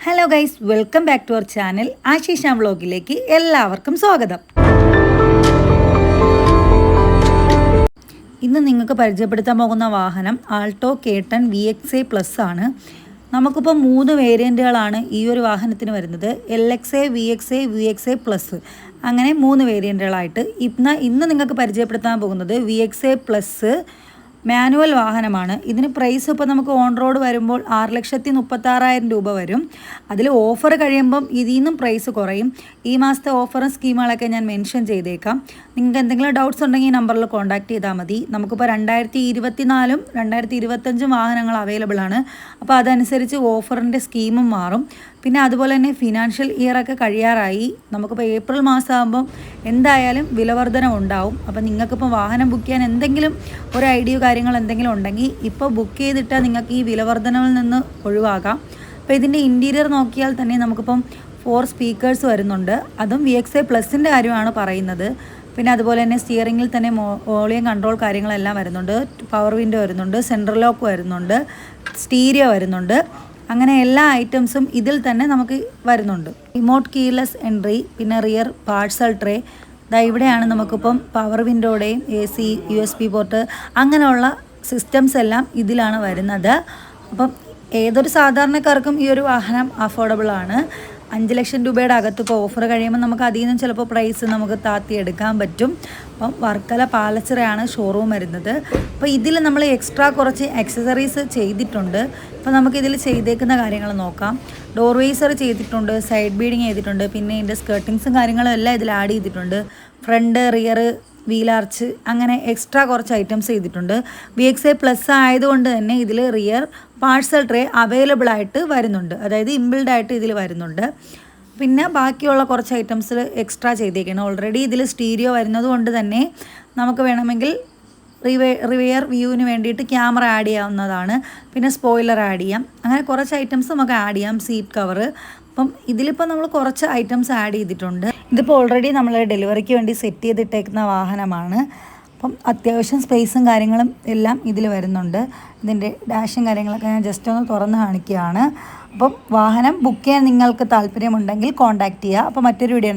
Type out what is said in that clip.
Hello guys, welcome back to our channel Ashisha വ്ളോഗിലേക്ക് എല്ലാവർക്കും സ്വാഗതം. ഇന്ന് നിങ്ങൾക്ക് പരിചയപ്പെടുത്താൻ പോകുന്ന വാഹനം ആൾട്ടോ K10 VXA+ ആണ്. നമുക്കിപ്പോൾ 3 വേരിയൻറ്റുകളാണ് ഈ ഒരു വാഹനത്തിന് വരുന്നത്. LXA, VXA, VXA+. അങ്ങനെ 3 വേരിയൻറ്റുകളായിട്ട് ഇന്ന് നിങ്ങൾക്ക് പരിചയപ്പെടുത്താൻ പോകുന്നത് VXA+ മാനുവൽ വാഹനമാണ്. ഇതിന് പ്രൈസ് ഇപ്പോൾ നമുക്ക് ഓൺ റോഡ് വരുമ്പോൾ 6,36,000 രൂപ വരും. അതിൽ ഓഫർ കഴിയുമ്പം ഇതിൽ നിന്നും പ്രൈസ് കുറയും. ഈ മാസത്തെ ഓഫറും സ്കീമുകളൊക്കെ ഞാൻ മെൻഷൻ ചെയ്തേക്കാം. നിങ്ങൾക്ക് എന്തെങ്കിലും ഡൗട്ട്സ് ഉണ്ടെങ്കിൽ ഈ നമ്പറിൽ കോൺടാക്ട് ചെയ്താൽ മതി. നമുക്കിപ്പോൾ 2024 2025 വാഹനങ്ങൾ അവൈലബിൾ ആണ്. അപ്പോൾ അതനുസരിച്ച് ഓഫറിൻ്റെ സ്കീമും മാറും. പിന്നെ അതുപോലെ തന്നെ ഫിനാൻഷ്യൽ ഇയറൊക്കെ കഴിയാറായി. നമുക്കിപ്പോൾ ഏപ്രിൽ മാസമാകുമ്പം എന്തായാലും വിലവർധന ഉണ്ടാവും. അപ്പോൾ നിങ്ങൾക്കിപ്പോൾ വാഹനം ബുക്ക് ചെയ്യാൻ എന്തെങ്കിലും ഒരു ഐഡിയ കാര്യങ്ങൾ എന്തെങ്കിലും ഉണ്ടെങ്കിൽ ഇപ്പോൾ ബുക്ക് ചെയ്തിട്ടാൽ നിങ്ങൾക്ക് ഈ വിലവർധനയിൽ നിന്ന് ഒഴിവാക്കാം. അപ്പോൾ ഇതിൻ്റെ ഇൻറ്റീരിയർ നോക്കിയാൽ തന്നെ നമുക്കിപ്പം 4 സ്പീക്കേഴ്സ് വരുന്നുണ്ട്. അതും VXA+ൻ്റെ കാര്യമാണ് പറയുന്നത്. പിന്നെ അതുപോലെ തന്നെ സ്റ്റിയറിങ്ങിൽ തന്നെ വോളിയം കൺട്രോൾ കാര്യങ്ങളെല്ലാം വരുന്നുണ്ട്. പവർ വിൻഡോ വരുന്നുണ്ട്, സെൻട്രൽ ലോക്ക് വരുന്നുണ്ട്, സ്റ്റീരിയോ വരുന്നുണ്ട്. അങ്ങനെ എല്ലാ ഐറ്റംസും ഇതിൽ തന്നെ നമുക്ക് വരുന്നുണ്ട്. റിമോട്ട് കീലെസ് എൻട്രി, പിന്നെ റിയർ പാർസൽ ട്രേ. ഇവിടെയാണ് നമുക്കിപ്പം പവർ വിൻഡോയുടെയും AC, USB പോർട്ട് അങ്ങനെയുള്ള സിസ്റ്റംസ് എല്ലാം ഇതിലാണ് വരുന്നത്. അപ്പം ഏതൊരു സാധാരണക്കാർക്കും ഈ ഒരു വാഹനം അഫോർഡബിൾ ആണ്. 5 ലക്ഷം രൂപയുടെ അകത്ത് ഇപ്പോൾ ഓഫർ കഴിയുമ്പോൾ നമുക്ക് അതിൽ നിന്നും ചിലപ്പോൾ പ്രൈസ് നമുക്ക് താത്തിയെടുക്കാൻ പറ്റും. അപ്പം വർക്കല പാലച്ചിറയാണ് ഷോറൂം വരുന്നത്. അപ്പോൾ ഇതിൽ നമ്മൾ എക്സ്ട്രാ കുറച്ച് ആക്സസറീസ് ചെയ്തിട്ടുണ്ട്. അപ്പോൾ നമുക്കിതിൽ ചെയ്തേക്കുന്ന കാര്യങ്ങൾ നോക്കാം. ഡോർ വേസർ ചെയ്തിട്ടുണ്ട്, സൈഡ് ബീഡിങ് ചെയ്തിട്ടുണ്ട്, പിന്നെ ഇതിൻ്റെ സ്കേർട്ടിങ്സും കാര്യങ്ങളും എല്ലാം ഇതിൽ ആഡ് ചെയ്തിട്ടുണ്ട്. ഫ്രണ്ട്, റിയർ, വീലാർച്ച് അങ്ങനെ എക്സ്ട്രാ കുറച്ച് ഐറ്റംസ് ചെയ്തിട്ടുണ്ട്. VXA+ ആയതുകൊണ്ട് തന്നെ ഇതിൽ റിയർ പാർസൽ ട്രേ അവൈലബിൾ ആയിട്ട് വരുന്നുണ്ട്. അതായത് ഇൻബിൽഡായിട്ട് ഇതിൽ വരുന്നുണ്ട്. പിന്നെ ബാക്കിയുള്ള കുറച്ച് ഐറ്റംസിൽ എക്സ്ട്രാ ചെയ്തേക്കണം. ഓൾറെഡി ഇതിൽ സ്റ്റീരിയോ വരുന്നത് കൊണ്ട് തന്നെ നമുക്ക് വേണമെങ്കിൽ റിവെയർ വ്യൂവിന് വേണ്ടിയിട്ട് ക്യാമറ ആഡ് ചെയ്യാവുന്നതാണ്. പിന്നെ സ്പോയിലർ ആഡ് ചെയ്യാം. അങ്ങനെ കുറച്ച് ഐറ്റംസ് നമുക്ക് ആഡ് ചെയ്യാം. Seat cover. അപ്പം ഇതിലിപ്പോൾ നമ്മൾ കുറച്ച് ഐറ്റംസ് ആഡ് ചെയ്തിട്ടുണ്ട്. ഇതിപ്പോൾ ഓൾറെഡി നമ്മൾ ഡെലിവറിക്ക് വേണ്ടി സെറ്റ് ചെയ്തിട്ടേക്കുന്ന വാഹനമാണ്. അപ്പം അത്യാവശ്യം സ്പേസും കാര്യങ്ങളും എല്ലാം ഇതിൽ വരുന്നുണ്ട്. ഇതിൻ്റെ ഡാഷും കാര്യങ്ങളൊക്കെ ഞാൻ ജസ്റ്റ് ഒന്ന് തുറന്ന് കാണിക്കുകയാണ്. അപ്പം വാഹനം ബുക്ക് ചെയ്യാൻ നിങ്ങൾക്ക് താല്പര്യമുണ്ടെങ്കിൽ കോൺടാക്റ്റ് ചെയ്യുക. അപ്പോൾ മറ്റൊരു വീഡിയോ